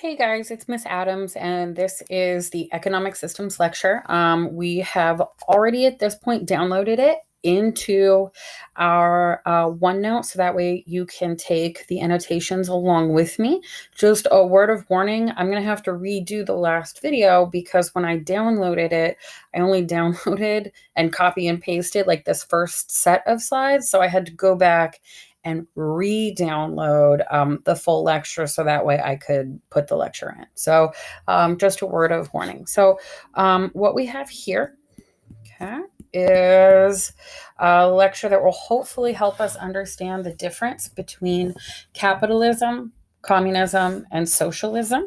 Hey guys, it's Miss Adams, and this is the Economic Systems Lecture. We have already at this point downloaded it into our OneNote, so that way you can take the annotations along with me. Just a word of warning, I'm going to have to redo the last video because when I downloaded it, I only downloaded and copy and pasted like this first set of slides, so I had to go back and re-download the full lecture so that way I could put the lecture in. So just a word of warning. So what we have here, okay, is a lecture that will hopefully help us understand the difference between capitalism, communism, and socialism,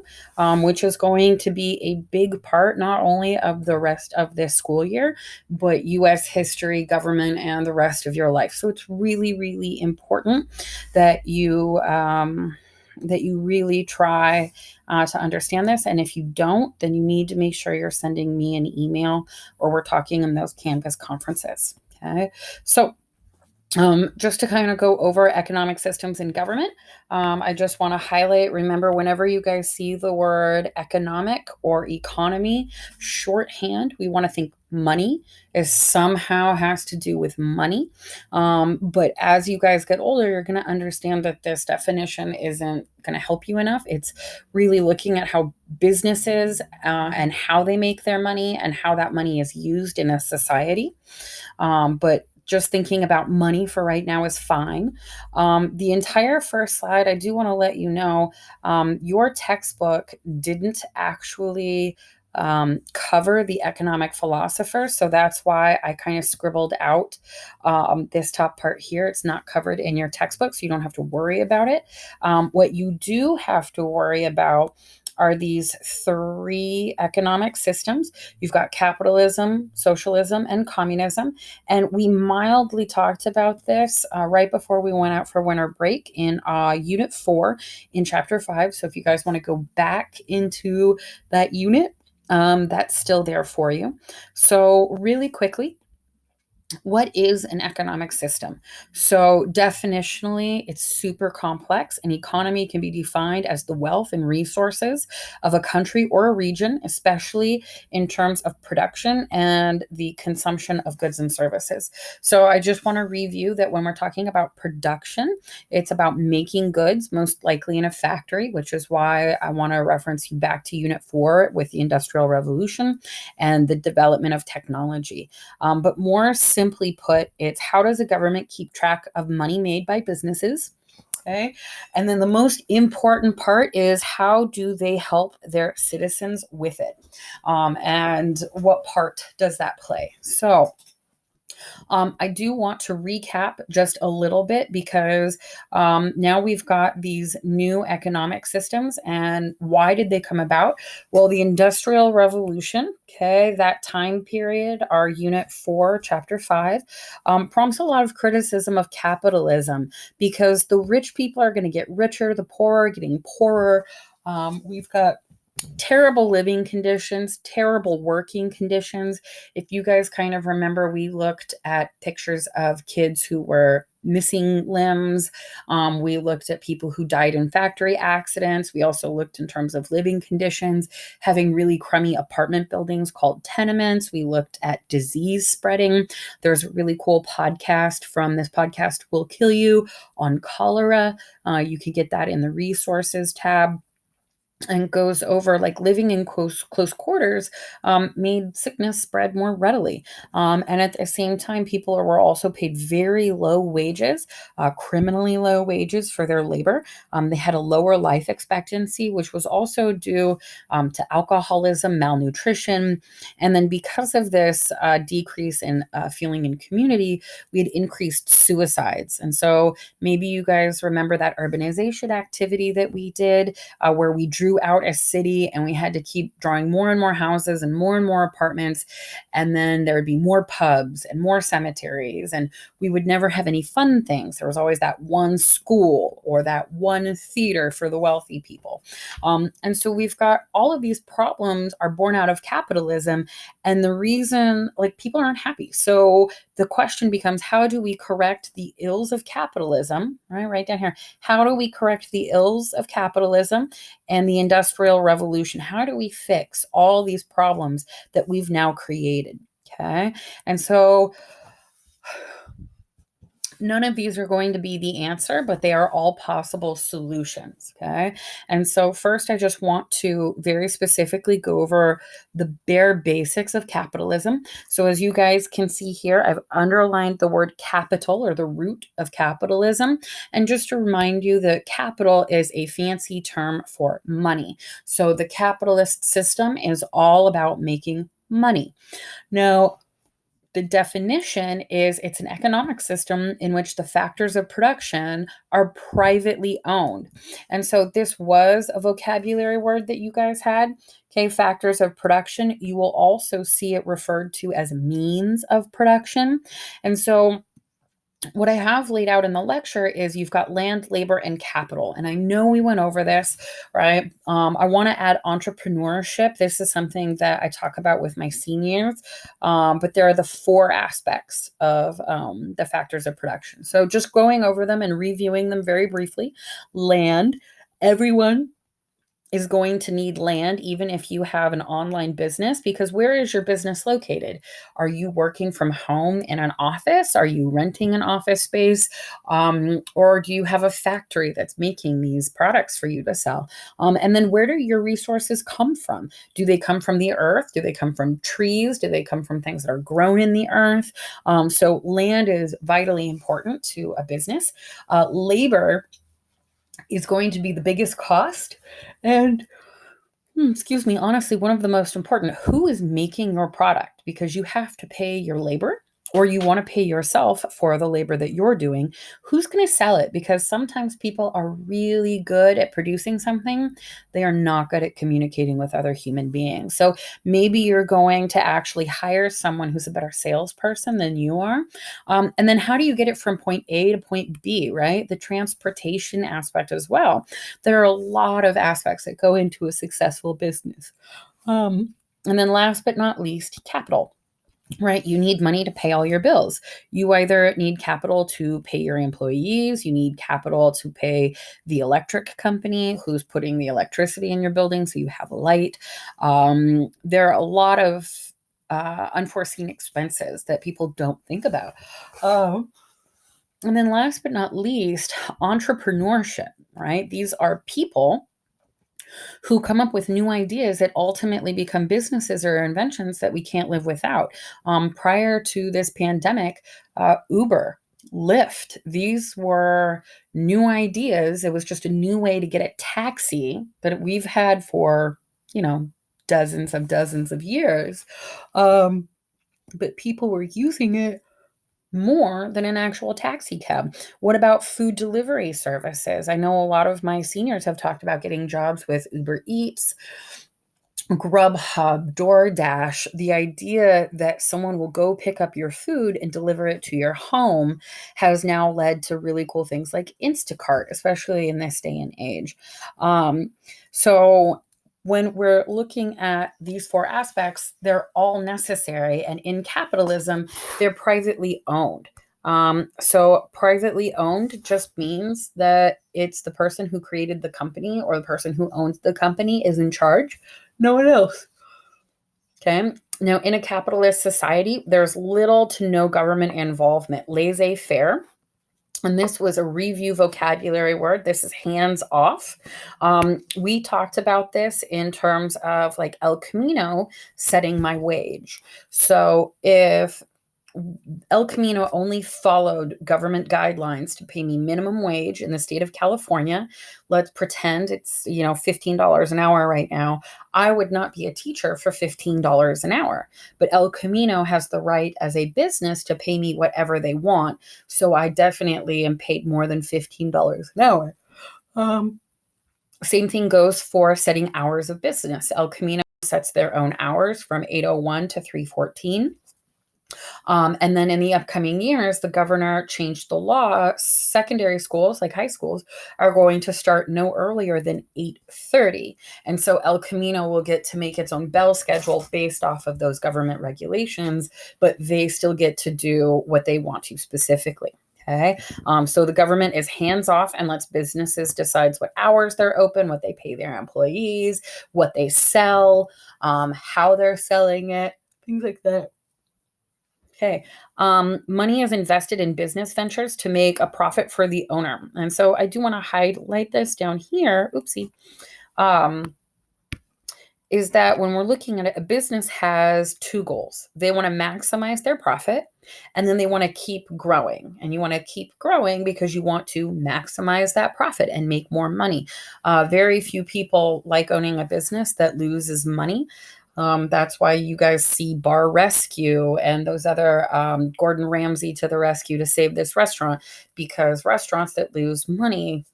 which is going to be a big part not only of the rest of this school year, but U.S. history, government, and the rest of your life. So it's really, really important that you really try to understand this. And if you don't, then you need to make sure you're sending me an email or we're talking in those Canvas conferences. Okay. So just to kind of go over economic systems in government, I just want to highlight, remember, whenever you guys see the word economic or economy, shorthand, we want to think money is somehow has to do with money. But as you guys get older, you're going to understand that this definition isn't going to help you enough. It's really looking at how businesses and how they make their money and how that money is used in a society. But just thinking about money for right now is fine. The entire first slide, I do want to let you know, your textbook didn't actually cover the economic philosophers. So that's why I kind of scribbled out this top part here. It's not covered in your textbook, so you don't have to worry about it. What you do have to worry about are these three economic systems. You've got capitalism, socialism, and communism. And we mildly talked about this right before we went out for winter break in Unit 4 in Chapter 5. So if you guys want to go back into that unit, that's still there for you. So really quickly, what is an economic system? So definitionally, it's super complex. An economy can be defined as the wealth and resources of a country or a region, especially in terms of production and the consumption of goods and services. So I just want to review that when we're talking about production, it's about making goods, most likely in a factory, which is why I want to reference you back to Unit 4 with the Industrial Revolution and the development of technology. But more simply put, it's how does a government keep track of money made by businesses? Okay. And then the most important part is how do they help their citizens with it? And what part does that play? So I do want to recap just a little bit because now we've got these new economic systems. And why did they come about? Well, the Industrial Revolution, okay, that time period, our Unit 4, Chapter 5, prompts a lot of criticism of capitalism because the rich people are going to get richer, the poor are getting poorer. We've got terrible living conditions, terrible working conditions. If you guys kind of remember, we looked at pictures of kids who were missing limbs. We looked at people who died in factory accidents. We also looked in terms of living conditions, having really crummy apartment buildings called tenements. We looked at disease spreading. There's a really cool podcast from This Podcast Will Kill You on cholera. You can get that in the resources tab. And goes over like living in close quarters made sickness spread more readily. And at the same time, people were also paid very low wages, criminally low wages for their labor. They had a lower life expectancy, which was also due to alcoholism, malnutrition. And then because of this decrease in feeling in community, we had increased suicides. And so maybe you guys remember that urbanization activity that we did where we drew out a city and we had to keep drawing more and more houses and more apartments. And then there would be more pubs and more cemeteries, and we would never have any fun things. There was always that one school or that one theater for the wealthy people. And so we've got all of these problems are born out of capitalism. And the reason, like, people aren't happy. So the question becomes, how do we correct the ills of capitalism, right down here? How do we correct the ills of capitalism and the Industrial Revolution? How do we fix all these problems that we've now created? Okay. And so none of these are going to be the answer, but they are all possible solutions. Okay. And so, first, I just want to very specifically go over the bare basics of capitalism. So, as you guys can see here, I've underlined the word capital, or the root of capitalism. And just to remind you that capital is a fancy term for money. So, the capitalist system is all about making money. Now, the definition is it's an economic system in which the factors of production are privately owned. And so this was a vocabulary word that you guys had. Okay, factors of production. You will also see it referred to as means of production. And so what I have laid out in the lecture is you've got land, labor, and capital. And I know we went over this, right? I want to add entrepreneurship. This is something that I talk about with my seniors, but there are the 4 aspects of the factors of production. So just going over them and reviewing them very briefly. Land, everyone is going to need land, even if you have an online business, because where is your business located? Are you working from home in an office? Are you renting an office space? Or do you have a factory that's making these products for you to sell? And then where do your resources come from? Do they come from the earth? Do they come from trees? Do they come from things that are grown in the earth? So land is vitally important to a business. Labor is going to be the biggest cost. And excuse me, honestly, one of the most important, who is making your product? Because you have to pay your labor, or you want to pay yourself for the labor that you're doing. Who's going to sell it? Because sometimes people are really good at producing something. They are not good at communicating with other human beings. So maybe you're going to actually hire someone who's a better salesperson than you are. And then how do you get it from point A to point B, right? The transportation aspect as well. There are a lot of aspects that go into a successful business. And then last but not least, capital. Right? You need money to pay all your bills. You either need capital to pay your employees, you need capital to pay the electric company who's putting the electricity in your building so you have a light. There are a lot of unforeseen expenses that people don't think about. And then last but not least, entrepreneurship, right? These are people who come up with new ideas that ultimately become businesses or inventions that we can't live without. Prior to this pandemic, Uber, Lyft, these were new ideas. It was just a new way to get a taxi that we've had for, dozens of years. But people were using it more than an actual taxi cab. What about food delivery services? I know a lot of my seniors have talked about getting jobs with Uber Eats, Grubhub, DoorDash. The idea that someone will go pick up your food and deliver it to your home has now led to really cool things like Instacart, especially in this day and age. So when we're looking at these 4 aspects, they're all necessary. And in capitalism, they're privately owned. So privately owned just means that it's the person who created the company or the person who owns the company is in charge. No one else. Okay. Now, in a capitalist society, there's little to no government involvement. Laissez-faire. And this was a review vocabulary word. This is hands off. We talked about this in terms of like El Camino setting my wage. So if El Camino only followed government guidelines to pay me minimum wage in the state of California, let's pretend it's, $15 an hour right now. I would not be a teacher for $15 an hour, but El Camino has the right as a business to pay me whatever they want. So I definitely am paid more than $15 an hour. Same thing goes for setting hours of business. El Camino sets their own hours from 8:01 to 3:14. And then in the upcoming years, the governor changed the law. Secondary schools, like high schools, are going to start no earlier than 8:30. And so El Camino will get to make its own bell schedule based off of those government regulations, but they still get to do what they want to specifically. Okay. So the government is hands off and lets businesses decide what hours they're open, what they pay their employees, what they sell, how they're selling it, things like that. Okay. Money is invested in business ventures to make a profit for the owner. And so I do want to highlight this down here. Oopsie. Um, is that when we're looking at it, a business has two goals. They want to maximize their profit, and then they want to keep growing. And you want to keep growing because you want to maximize that profit and make more money. Very few people like owning a business that loses money. That's why you guys see Bar Rescue and those other Gordon Ramsay to the rescue to save this restaurant, because restaurants that lose money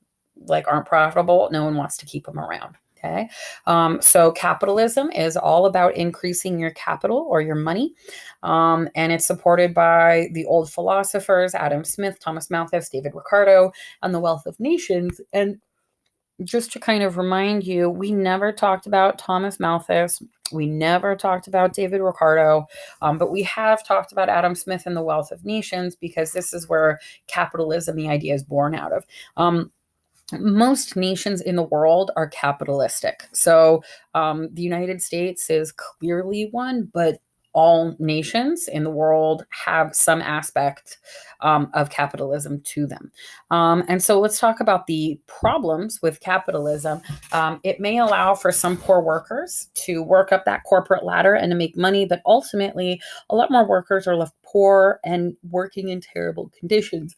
aren't profitable. No one wants to keep them around. Okay. So capitalism is all about increasing your capital or your money. And it's supported by the old philosophers, Adam Smith, Thomas Malthus, David Ricardo, and The Wealth of Nations. And just to kind of remind you, we never talked about Thomas Malthus. We never talked about David Ricardo, but we have talked about Adam Smith and The Wealth of Nations, because this is where capitalism, the idea, is born out of. Most nations in the world are capitalistic. So the United States is clearly one, but all nations in the world have some aspect of capitalism to them. And so let's talk about the problems with capitalism. It may allow for some poor workers to work up that corporate ladder and to make money, but ultimately a lot more workers are left poor and working in terrible conditions.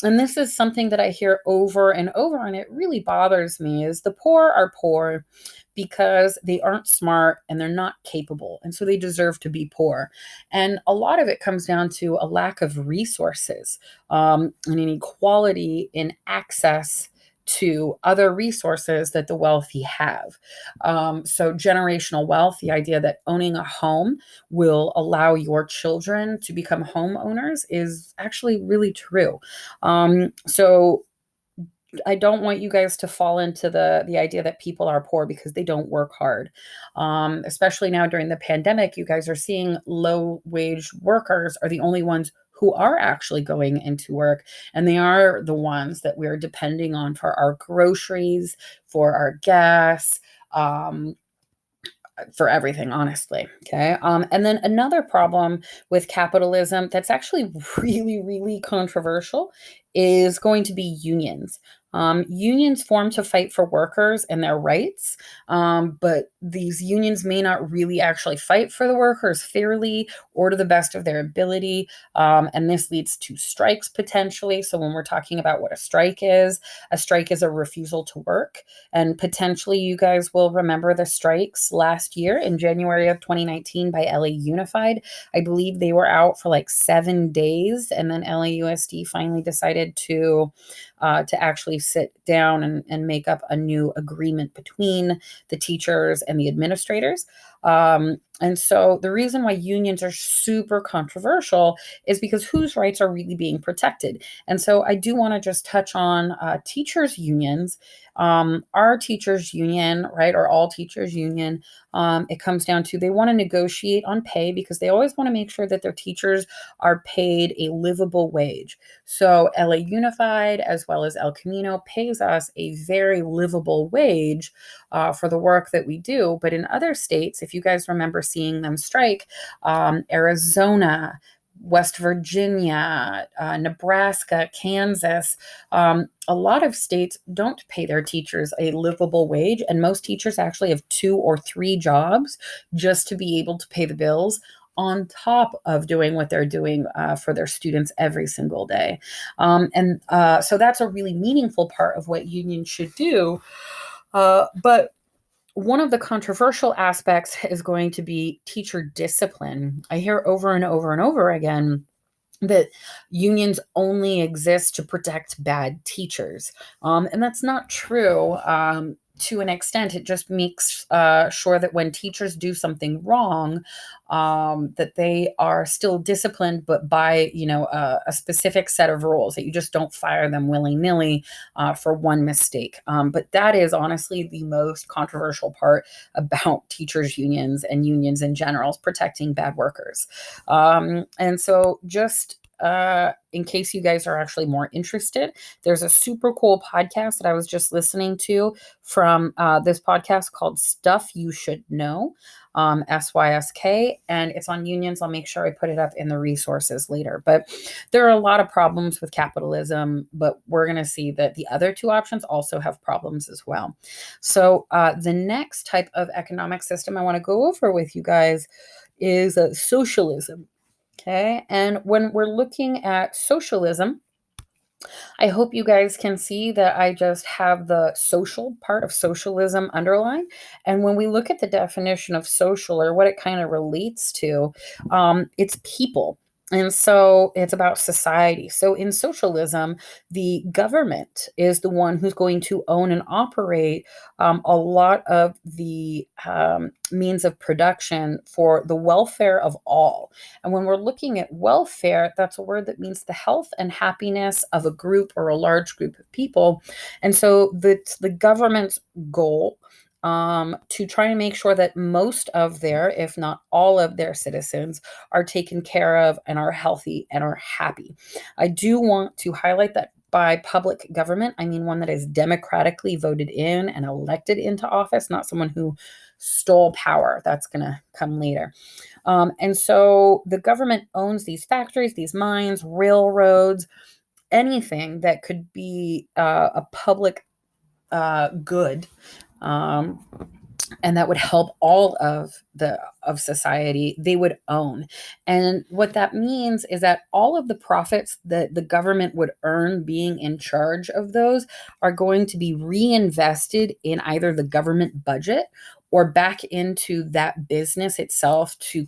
And this is something that I hear over and over, and it really bothers me, is the poor are poor because they aren't smart and they're not capable. And so they deserve to be poor. And a lot of it comes down to a lack of resources, and inequality in access to other resources that the wealthy have. So generational wealth, the idea that owning a home will allow your children to become homeowners, is actually really true. So I don't want you guys to fall into the idea that people are poor because they don't work hard. Especially now during the pandemic, you guys are seeing low wage workers are the only ones who are actually going into work. And they are the ones that we're depending on for our groceries, for our gas, for everything, honestly. Okay. And then another problem with capitalism that's actually really, really controversial is going to be unions. Unions form to fight for workers and their rights, but these unions may not really actually fight for the workers fairly or to the best of their ability. And this leads to strikes potentially. So when we're talking about what a strike is a refusal to work. And potentially you guys will remember the strikes last year in January of 2019 by LA Unified. I believe they were out for like 7 days, and then LAUSD finally decided to actually sit down and make up a new agreement between the teachers and the administrators. And so the reason why unions are super controversial is because whose rights are really being protected. And so I do want to just touch on teachers' unions. Our teachers' union, right, or all teachers' union, it comes down to they want to negotiate on pay because they always want to make sure that their teachers are paid a livable wage. So LA Unified as well as El Camino pays us a very livable wage for the work that we do. But in other states, if you guys remember seeing them strike, Arizona, West Virginia, Nebraska, Kansas, a lot of states don't pay their teachers a livable wage. And most teachers actually have 2 or 3 jobs just to be able to pay the bills on top of doing what they're doing for their students every single day. So that's a really meaningful part of what unions should do. But one of the controversial aspects is going to be teacher discipline. I hear over and over and over again that unions only exist to protect bad teachers. And that's not true. to an extent, it just makes sure that when teachers do something wrong, that they are still disciplined, but by, a specific set of rules, that you just don't fire them willy-nilly for one mistake. But that is honestly the most controversial part about teachers unions and unions in general, is protecting bad workers. And so just in case you guys are actually more interested, there's a super cool podcast that I was just listening to from this podcast called Stuff You Should Know, SYSK, and it's on unions. I'll make sure I put it up in the resources later. But there are a lot of problems with capitalism, but we're going to see that the other two options also have problems as well. So the next type of economic system I want to go over with you guys is socialism. Okay. And when we're looking at socialism, I hope you guys can see that I just have the social part of socialism underlined. And when we look at the definition of social, or what it kind of relates to, it's people. And so it's about society. So in socialism, the government is the one who's going to own and operate a lot of the means of production for the welfare of all. And when we're looking at welfare, that's a word that means the health and happiness of a group or a large group of people. And so the government's goal to try and make sure that most of their, if not all of their citizens are taken care of and are healthy and are happy. I do want to highlight that by public government, I mean one that is democratically voted in and elected into office, not someone who stole power. That's going to come later. And so the government owns these factories, these mines, railroads, anything that could be a public good, and that would help all of society, they would own. And what that means is that all of the profits that the government would earn being in charge of those are going to be reinvested in either the government budget or back into that business itself to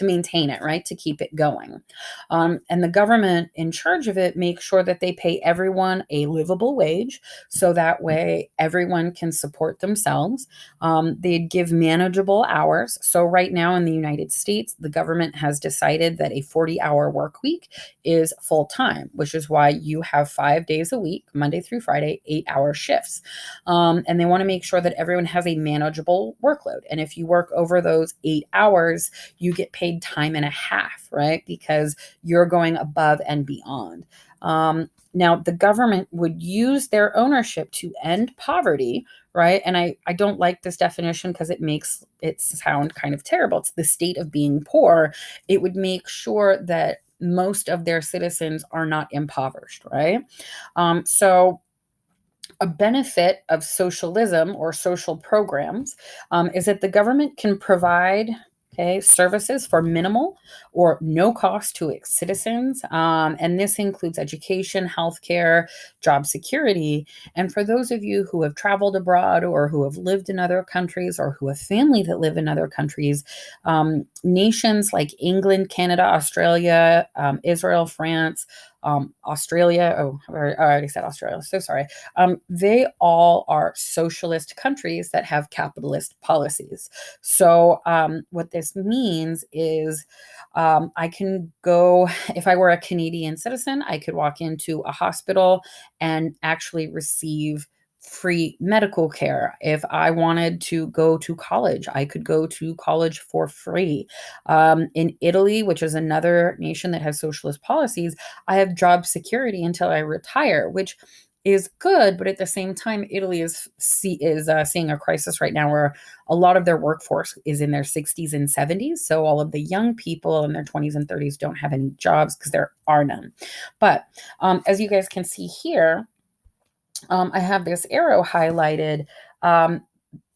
maintain it, right? To keep it going. And the government in charge of it makes sure that they pay everyone a livable wage, so that way everyone can support themselves. They'd give manageable hours. So right now in the United States, the government has decided that a 40-hour work week is full time, which is why you have 5 days a week, Monday through Friday, 8-hour shifts. And they want to make sure that everyone has a manageable workload. And if you work over those 8 hours, you get paid time and a half, right? Because you're going above and beyond. Now, the government would use their ownership to end poverty, right? And I don't like this definition because it makes it sound kind of terrible. It's the state of being poor. It would make sure that most of their citizens are not impoverished, right? So a benefit of socialism or social programs is that the government can provide services for minimal or no cost to its citizens. And this includes education, healthcare, job security. And for those of you who have traveled abroad or who have lived in other countries or who have family that live in other countries, nations like England, Canada, Australia, Israel, France, Australia. Oh, I already said Australia. So sorry. They all are socialist countries that have capitalist policies. So what this means is I can go, if I were a Canadian citizen, I could walk into a hospital and actually receive free medical care. If I wanted to go to college, I could go to college for free. In Italy, which is another nation that has socialist policies, I have job security until I retire, which is good, but at the same time, Italy is seeing a crisis right now where a lot of their workforce is in their 60s and 70s. So all of the young people in their 20s and 30s don't have any jobs because there are none. But as you guys can see here, I have this arrow highlighted.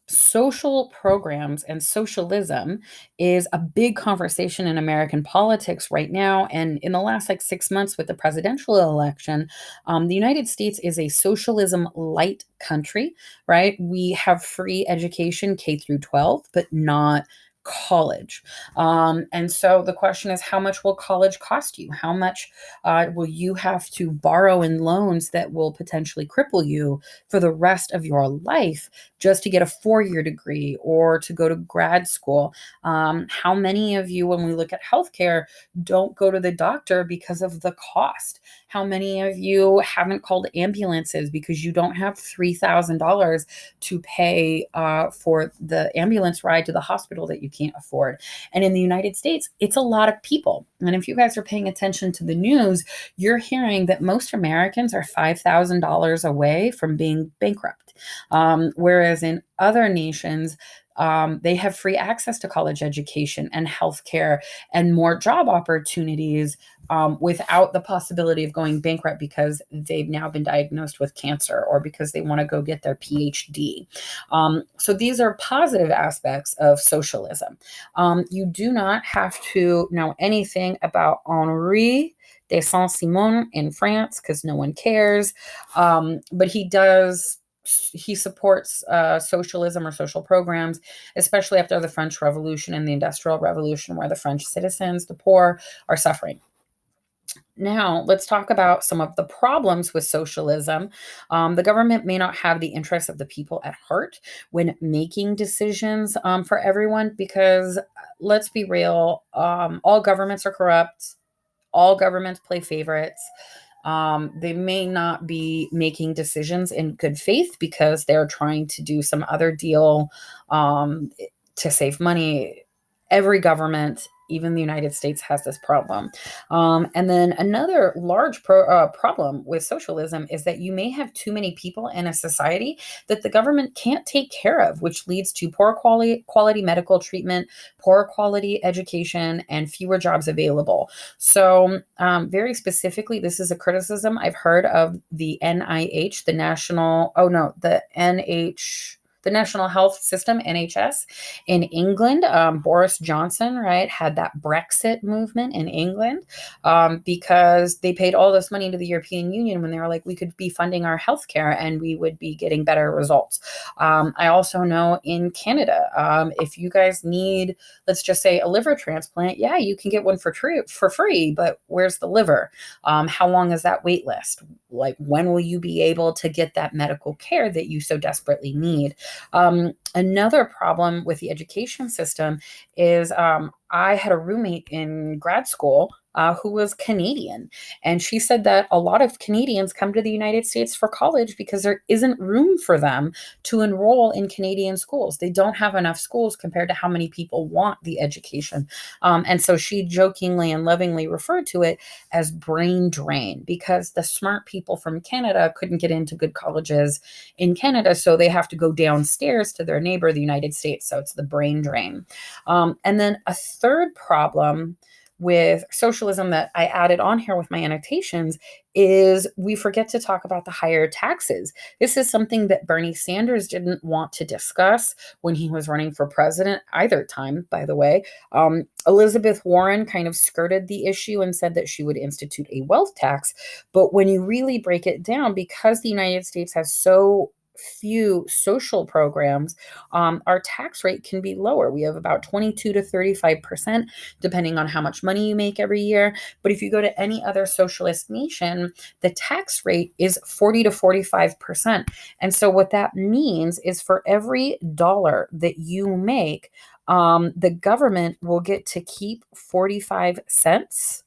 Social programs and socialism is a big conversation in American politics right now. And in the last 6 months with the presidential election, the United States is a socialism light country, right? We have free education K through 12, but not college. And so the question is, how much will college cost you? How much will you have to borrow in loans that will potentially cripple you for the rest of your life just to get a 4-year degree or to go to grad school? How many of you, when we look at healthcare, don't go to the doctor because of the cost? How many of you haven't called ambulances because you don't have $3,000 to pay for the ambulance ride to the hospital that you can't afford? And in the United States, it's a lot of people. And if you guys are paying attention to the news, you're hearing that most Americans are $5,000 away from being bankrupt. Whereas in other nations, they have free access to college education and healthcare and more job opportunities without the possibility of going bankrupt because they've now been diagnosed with cancer or because they want to go get their PhD. So these are positive aspects of socialism. You do not have to know anything about Henri de Saint-Simon in France because no one cares. But he supports socialism or social programs, especially after the French Revolution and the Industrial Revolution, where the French citizens, the poor, are suffering. Now, let's talk about some of the problems with socialism. The government may not have the interests of the people at heart when making decisions for everyone, because let's be real, all governments are corrupt. All governments play favorites. They may not be making decisions in good faith because they're trying to do some other deal to save money. Every government, even the United States, has this problem. And then another large problem with socialism is that you may have too many people in a society that the government can't take care of, which leads to poor quality medical treatment, poor quality education, and fewer jobs available. So very specifically, this is a criticism I've heard of the NIH, the National Health System, NHS, in England. Boris Johnson, right, had that Brexit movement in England because they paid all this money to the European Union when they were like, we could be funding our healthcare and we would be getting better results. I also know in Canada, if you guys need, let's just say, a liver transplant, yeah, you can get one for free, but where's the liver? How long is that wait list? Like, when will you be able to get that medical care that you so desperately need? Another problem with the education system is I had a roommate in grad school who was Canadian. And she said that a lot of Canadians come to the United States for college because there isn't room for them to enroll in Canadian schools. They don't have enough schools compared to how many people want the education. And so she jokingly and lovingly referred to it as brain drain because the smart people from Canada couldn't get into good colleges in Canada. So they have to go downstairs to their neighbor, the United States. So it's the brain drain. And then a third problem with socialism that I added on here with my annotations is we forget to talk about the higher taxes. This is something that Bernie Sanders didn't want to discuss when he was running for president either time, by the way. Elizabeth Warren kind of skirted the issue and said that she would institute a wealth tax. But when you really break it down, because the United States has so few social programs, our tax rate can be lower. We have about 22 to 35%, depending on how much money you make every year. But if you go to any other socialist nation, the tax rate is 40 to 45%. And so what that means is for every dollar that you make, the government will get to keep 45 cents.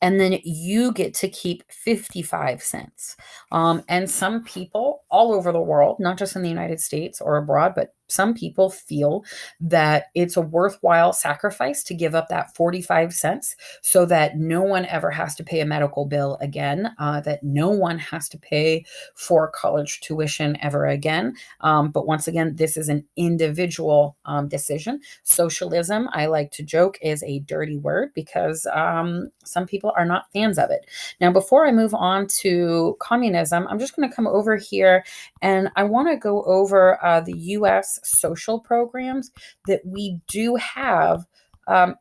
And then you get to keep 55 cents. And some people all over the world, not just in the United States or abroad, but some people feel that it's a worthwhile sacrifice to give up that 45 cents so that no one ever has to pay a medical bill again, that no one has to pay for college tuition ever again. But once again, this is an individual decision. Socialism, I like to joke, is a dirty word because some people are not fans of it. Now, before I move on to communism, I'm just going to come over here and I want to go over the U.S. social programs that we do have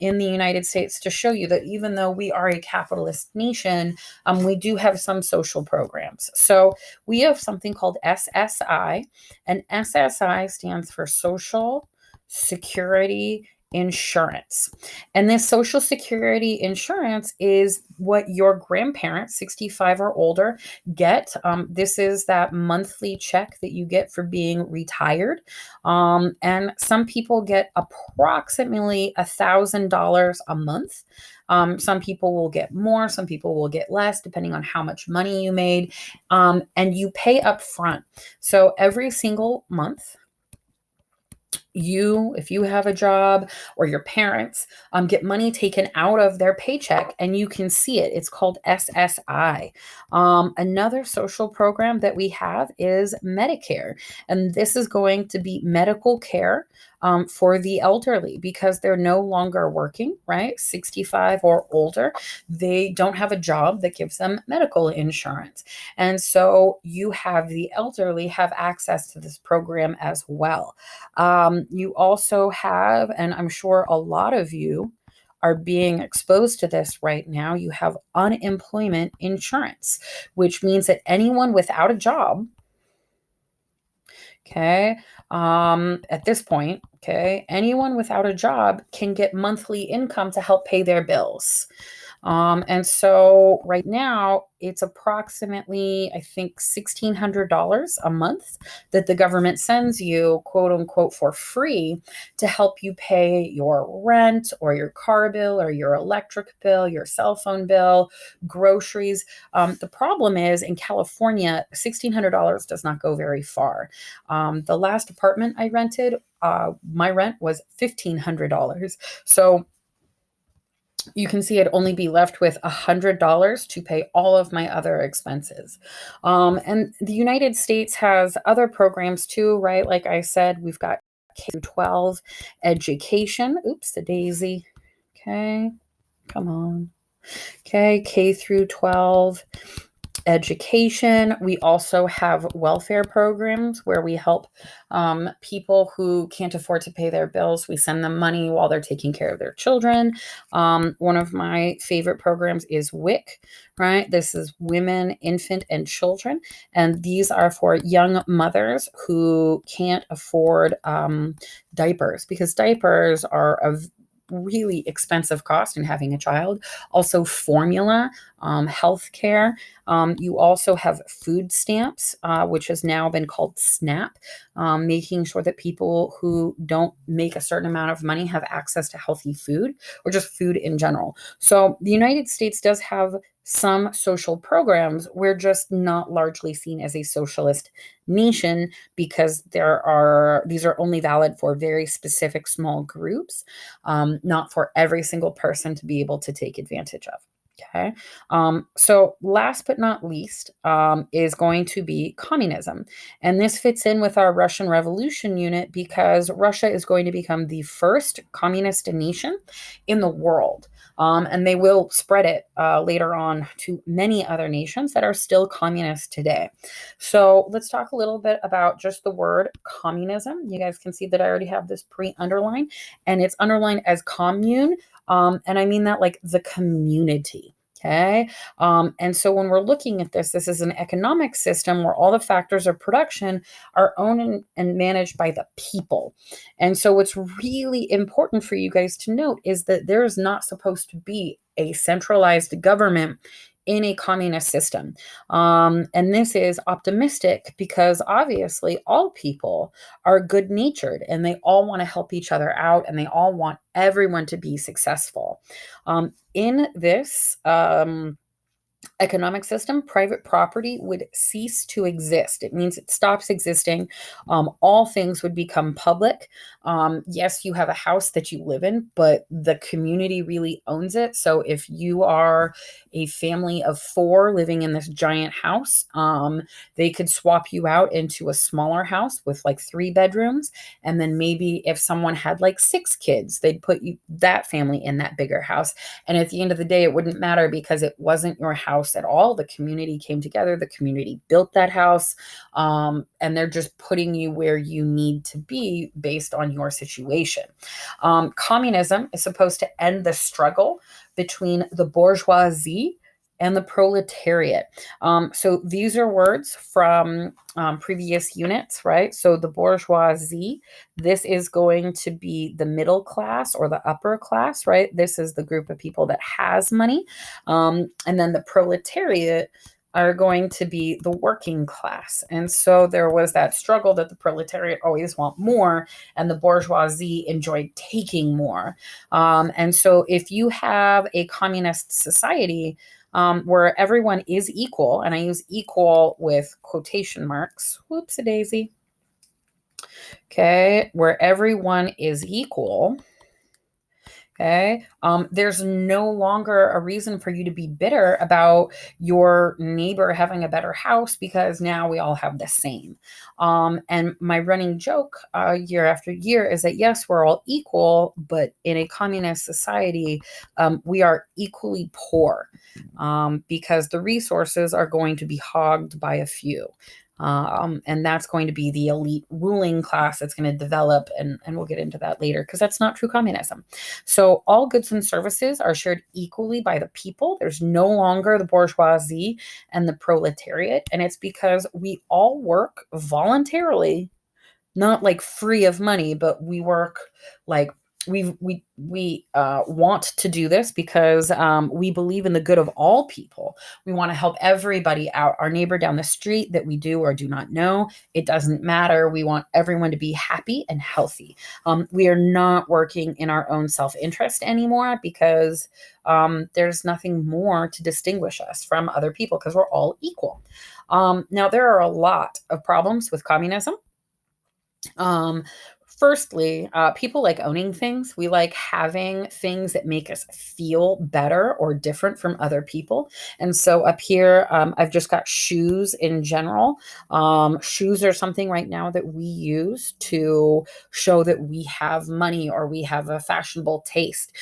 in the United States to show you that even though we are a capitalist nation, we do have some social programs. So we have something called SSI, and SSI stands for Social Security insurance. And this Social Security insurance is what your grandparents, 65 or older, get. This is that monthly check that you get for being retired. And some people get approximately $1,000 a month. Some people will get more, some people will get less, depending on how much money you made. And you pay up front. So every single month, if you have a job, or your parents get money taken out of their paycheck, and you can see it. It's called SSI. Another social program that we have is Medicare, and this is going to be medical care for the elderly, because they're no longer working, right? 65 or older, they don't have a job that gives them medical insurance. And so the elderly have access to this program as well. You also have, and I'm sure a lot of you are being exposed to this right now, you have unemployment insurance, which means that anyone without a job, okay, at this point, okay, anyone without a job can get monthly income to help pay their bills. And so right now it's approximately, I think, $1,600 a month that the government sends you, quote unquote, for free to help you pay your rent or your car bill or your electric bill, your cell phone bill, groceries. The problem is, in California, $1,600 does not go very far. The last apartment I rented, my rent was $1,500. So you can see I'd only be left with $100 to pay all of my other expenses. And the United States has other programs too, right? Like I said, we've got K-12 education. Oops, the daisy. Okay, come on. Okay, K through 12 education. We also have welfare programs where we help people who can't afford to pay their bills. We send them money while they're taking care of their children. One of my favorite programs is WIC, right? This is Women, Infant, and Children. And these are for young mothers who can't afford diapers, because diapers are a really expensive cost in having a child. Also formula, healthcare. You also have food stamps, which has now been called SNAP, making sure that people who don't make a certain amount of money have access to healthy food, or just food in general. So the United States does have some social programs. We're just not largely seen as a socialist nation, because these are only valid for very specific small groups, not for every single person to be able to take advantage of. Okay. So last but not least is going to be communism. And this fits in with our Russian Revolution unit, because Russia is going to become the first communist nation in the world. And they will spread it later on to many other nations that are still communist today. So let's talk a little bit about just the word communism. You guys can see that I already have this pre-underlined, and it's underlined as commune. And I mean that like the community. Okay. And so when we're looking at this is an economic system where all the factors of production are owned and managed by the people. And so what's really important for you guys to note is that there is not supposed to be a centralized government in a communist system. And this is optimistic, because obviously all people are good natured and they all want to help each other out, and they all want everyone to be successful. In this economic system, private property would cease to exist. It means it stops existing. All things would become public. Yes, you have a house that you live in, but the community really owns it. So if you are a family of 4 living in this giant house, they could swap you out into a smaller house with like 3 bedrooms. And then maybe if someone had like 6 kids, they'd put that family in that bigger house. And at the end of the day, it wouldn't matter, because it wasn't your house at all. The community came together, the community built that house, and they're just putting you where you need to be based on your situation. Communism is supposed to end the struggle between the bourgeoisie and the proletariat. So these are words from previous units, right? So the bourgeoisie, this is going to be the middle class or the upper class, right? This is the group of people that has money. And then the proletariat are going to be the working class. And so there was that struggle that the proletariat always want more and the bourgeoisie enjoyed taking more. And so if you have a communist society where everyone is equal, and I use equal with quotation marks, whoops-a-daisy, okay, where everyone is equal, okay, there's no longer a reason for you to be bitter about your neighbor having a better house because now we all have the same. And my running joke year after year is that yes, we're all equal, but in a communist society, we are equally poor because the resources are going to be hogged by a few. And that's going to be the elite ruling class that's going to develop, and we'll get into that later because that's not true communism. So all goods and services are shared equally by the people. There's no longer the bourgeoisie and the proletariat, and it's because we all work voluntarily, not like free of money, but we work like we want to do this because we believe in the good of all people. We want to help everybody out. Our neighbor down the street that we do or do not know, it doesn't matter. We want everyone to be happy and healthy. We are not working in our own self-interest anymore because there's nothing more to distinguish us from other people because we're all equal. Now, there are a lot of problems with communism. Firstly, people like owning things. We like having things that make us feel better or different from other people. And so up here, I've just got shoes in general. Shoes are something right now that we use to show that we have money or we have a fashionable taste.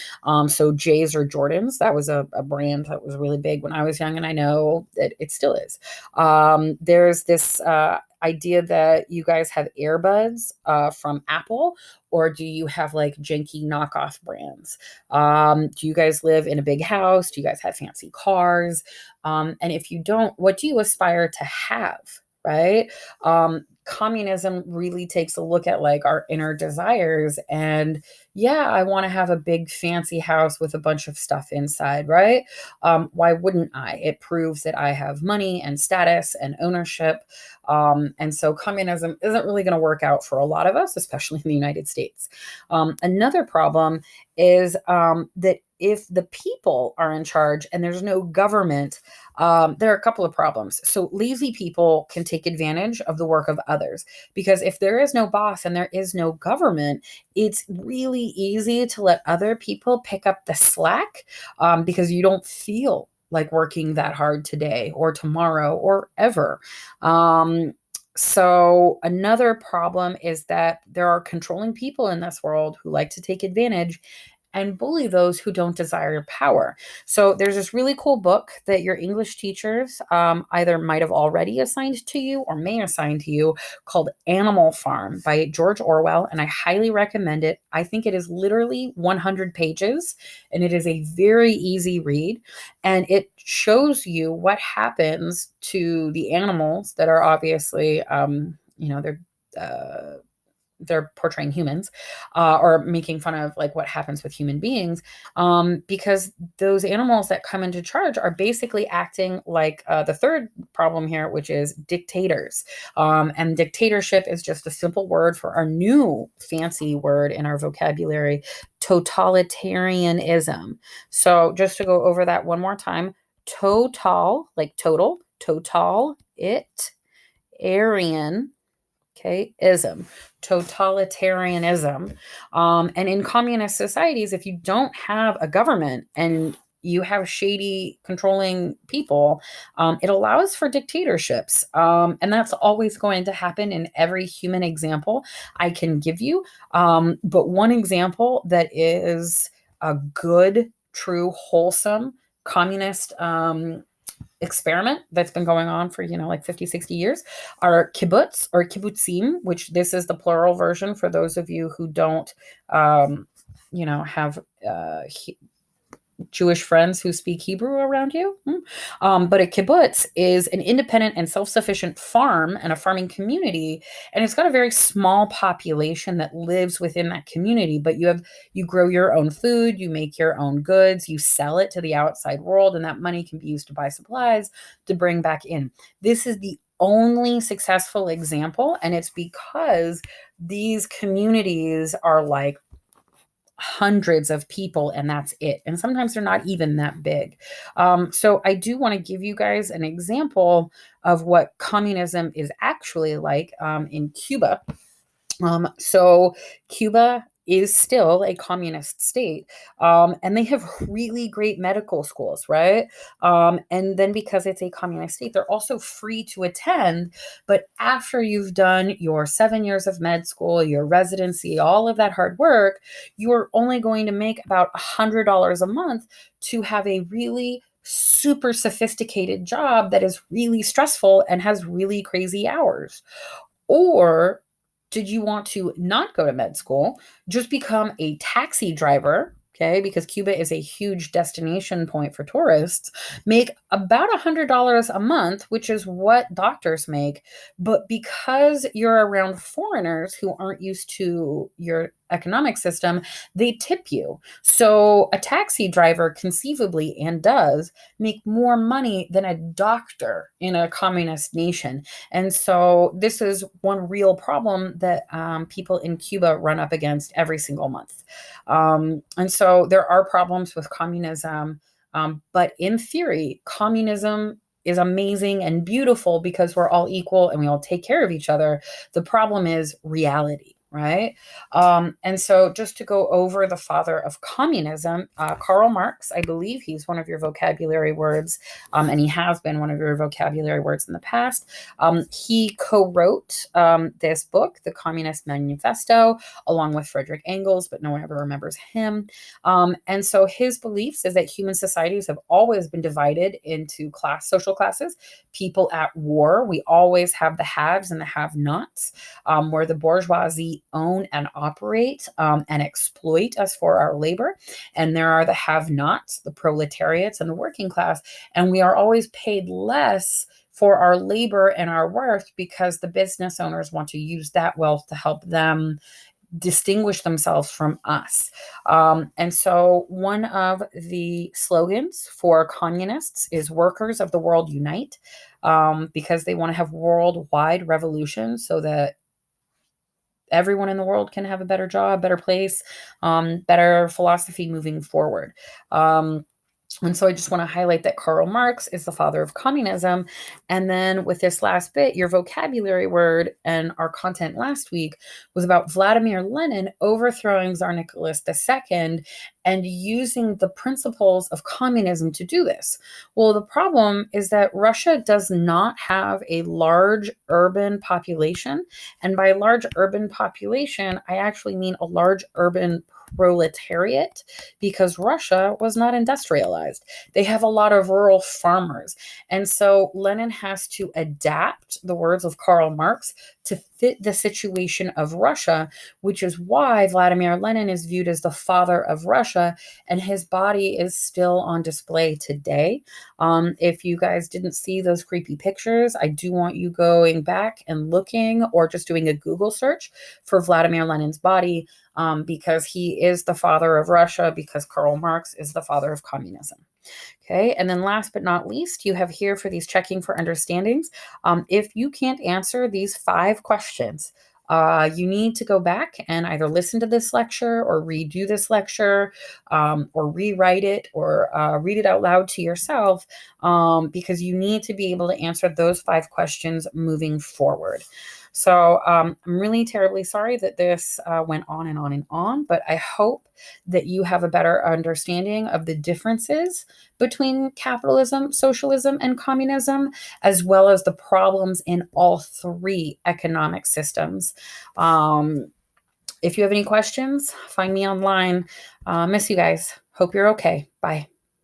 So J's or Jordans, that was a brand that was really big when I was young, and I know that it still is. There's this idea that you guys have earbuds from Apple, or do you have like janky knockoff brands? Do you guys live in a big house? Do you guys have fancy cars? And if you don't, what do you aspire to have? Right? Communism really takes a look at like our inner desires. And yeah, I want to have a big fancy house with a bunch of stuff inside, right? Why wouldn't I? It proves that I have money and status and ownership. And so communism isn't really going to work out for a lot of us, especially in the United States. Another problem is that if the people are in charge and there's no government, there are a couple of problems. So lazy people can take advantage of the work of others because if there is no boss and there is no government, it's really easy to let other people pick up the slack because you don't feel like working that hard today or tomorrow or ever. So another problem is that there are controlling people in this world who like to take advantage and bully those who don't desire power. So there's this really cool book that your English teachers either might have already assigned to you or may assign to you called Animal Farm by George Orwell, and I highly recommend it. I think it is literally 100 pages, and it is a very easy read, and it shows you what happens to the animals that are obviously, they're portraying humans or making fun of like what happens with human beings because those animals that come into charge are basically acting like the third problem here, which is dictators. And dictatorship is just a simple word for our new fancy word in our vocabulary, totalitarianism. So just to go over that one more time, total, like total, Aryan, okay, ism, totalitarianism. And in communist societies, if you don't have a government and you have shady, controlling people, it allows for dictatorships. And that's always going to happen in every human example I can give you. But one example that is a good, true, wholesome communist experiment that's been going on for, like 50, 60 years are kibbutz or kibbutzim, which this is the plural version for those of you who don't, have Jewish friends who speak Hebrew around you. But a kibbutz is an independent and self-sufficient farm and a farming community, and it's got a very small population that lives within that community. But you grow your own food, you make your own goods, you sell it to the outside world, and that money can be used to buy supplies to bring back in. This is the only successful example, and it's because these communities are like hundreds of people and that's it, and sometimes they're not even that big. So I do want to give you guys an example of what communism is actually like in Cuba. So Cuba is still a communist state, and they have really great medical schools, right? And then because it's a communist state, they're also free to attend. But after you've done your 7 years of med school, your residency, all of that hard work, you're only going to make about $100 a month to have a really super sophisticated job that is really stressful and has really crazy hours. Or did you want to not go to med school, just become a taxi driver? Okay, because Cuba is a huge destination point for tourists, make about $100 a month, which is what doctors make. But because you're around foreigners who aren't used to your economic system, they tip you. So a taxi driver conceivably and does make more money than a doctor in a communist nation. And so this is one real problem that people in Cuba run up against every single month. And so there are problems with communism, but in theory, communism is amazing and beautiful because we're all equal and we all take care of each other. The problem is reality. Right. And so just to go over the father of communism, Karl Marx, I believe he's one of your vocabulary words, and he has been one of your vocabulary words in the past. He co-wrote this book, The Communist Manifesto, along with Frederick Engels, but no one ever remembers him. And so his beliefs is that human societies have always been divided into social classes, people at war. We always have the haves and the have-nots, where the bourgeoisie own and operate and exploit us for our labor. And there are the have-nots, the proletariats, and the working class. And we are always paid less for our labor and our worth because the business owners want to use that wealth to help them distinguish themselves from us. And so one of the slogans for communists is "Workers of the world unite," because they want to have worldwide revolution so that everyone in the world can have a better job, better place, better philosophy moving forward. And so I just want to highlight that Karl Marx is the father of communism. And then with this last bit, your vocabulary word and our content last week was about Vladimir Lenin overthrowing Tsar Nicholas II and using the principles of communism to do this. Well, the problem is that Russia does not have a large urban population. And by large urban population, I actually mean a large urban proletariat, because Russia was not industrialized. They have a lot of rural farmers. And so Lenin has to adapt the words of Karl Marx to fit the situation of Russia, which is why Vladimir Lenin is viewed as the father of Russia, and his body is still on display today. If you guys didn't see those creepy pictures, I do want you going back and looking or just doing a Google search for Vladimir Lenin's body, because he is the father of Russia, because Karl Marx is the father of communism. Okay, and then last but not least, you have here for these checking for understandings. If you can't answer these 5 questions, you need to go back and either listen to this lecture or redo this lecture, or rewrite it, or read it out loud to yourself, because you need to be able to answer those 5 questions moving forward. So I'm really terribly sorry that this went on and on and on, but I hope that you have a better understanding of the differences between capitalism, socialism, and communism, as well as the problems in all 3 economic systems. If you have any questions, find me online. Miss you guys. Hope you're okay. Bye.